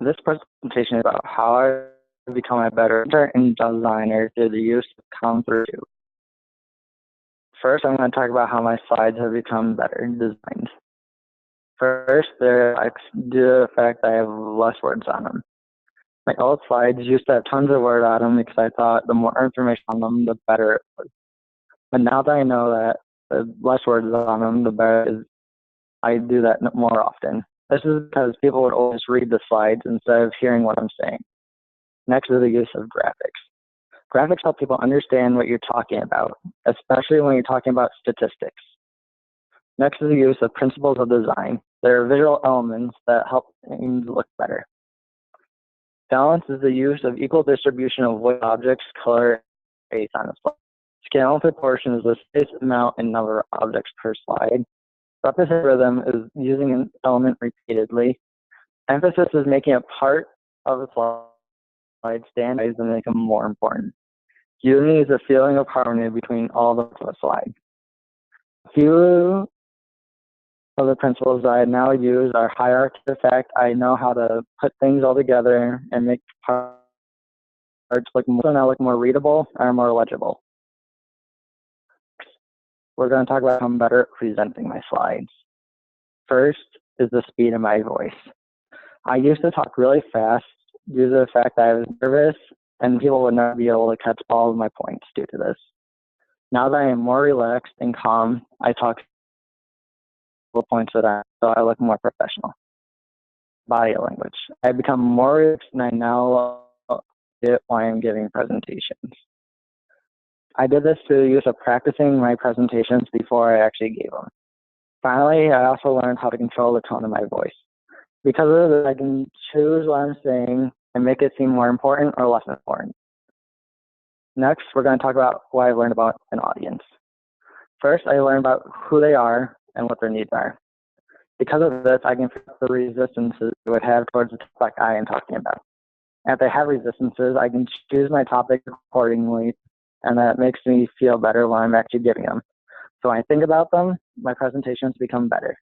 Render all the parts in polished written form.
This presentation is about how I become a better printer and designer through the use of Comm 302. First, I'm going to talk about how my slides have become better designed. First, they're due to the fact that I have less words on them. My old slides used to have tons of words on them because I thought the more information on them, the better it was. But now that I know that the less words on them, the better it is, I do that more often. This is because people would always read the slides instead of hearing what I'm saying. Next is the use of graphics. Graphics help people understand what you're talking about, especially when you're talking about statistics. Next is the use of principles of design. There are visual elements that help things look better. Balance is the use of equal distribution of white objects, color, space on a slide. Scale and proportion is the space, amount, and number of objects per slide. Repetitive rhythm is using an element repeatedly. Emphasis is making a part of a slide stand out and make them more important. Unity is a feeling of harmony between all the parts of a slide. A few of the principles that I now use are hierarchy effect. I know how to put things all together and make parts look more readable or more legible. We're going to talk about how I'm better at presenting my slides. First is the speed of my voice. I used to talk really fast due to the fact that I was nervous and people would not be able to catch all of my points due to this. Now that I am more relaxed and calm, I talk the points so I look more professional. Body language. I become more relaxed and I now it while I'm giving presentations. I did this through the use of practicing my presentations before I actually gave them. Finally, I also learned how to control the tone of my voice. Because of this, I can choose what I'm saying and make it seem more important or less important. Next, we're going to talk about what I learned about an audience. First, I learned about who they are and what their needs are. Because of this, I can figure out the resistances they would have towards the topic I am talking about. And if they have resistances, I can choose my topic accordingly, and that makes me feel better when I'm actually giving them. So when I think about them, my presentations become better.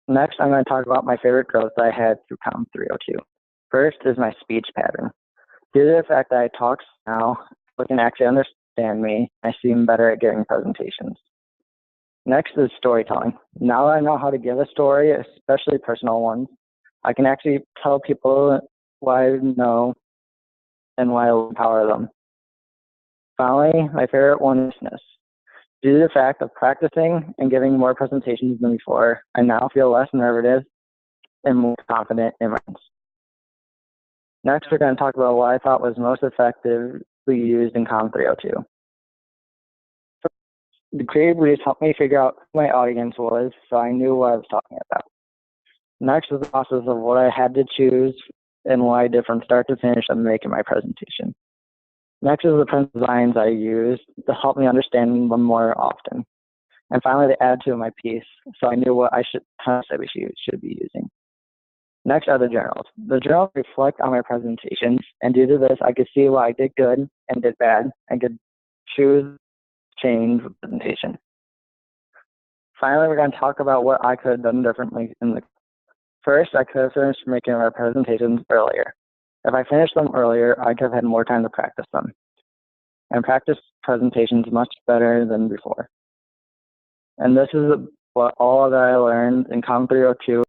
Next, I'm going to talk about my favorite growth that I had through Comm 302. First is my speech pattern. Due to the fact that I talk now, people can actually understand me. I seem better at giving presentations. Next is storytelling. Now that I know how to give a story, especially personal ones, I can actually tell people what I know and why I will empower them. Finally, my favorite one is business. Due to the fact of practicing and giving more presentations than before, I now feel less nervous and more confident in my ones. Next, we're going to talk about what I thought was most effectively used in Comm 302. The creative briefs helped me figure out who my audience was, so I knew what I was talking about. Next was the process of what I had to choose and what I did from start to finish of making my presentation. Next is the print designs I used to help me understand them more often. And finally, the add to my piece, so I knew what I should be using. Next are the journals. The journals reflect on my presentations, and due to this, I could see what I did good and did bad, and could choose change the presentation. Finally, we're going to talk about what I could have done differently. First, I could have finished making my presentations earlier. If I finished them earlier, I could have had more time to practice them and practice presentations much better than before. And this is what all that I learned in Comm 302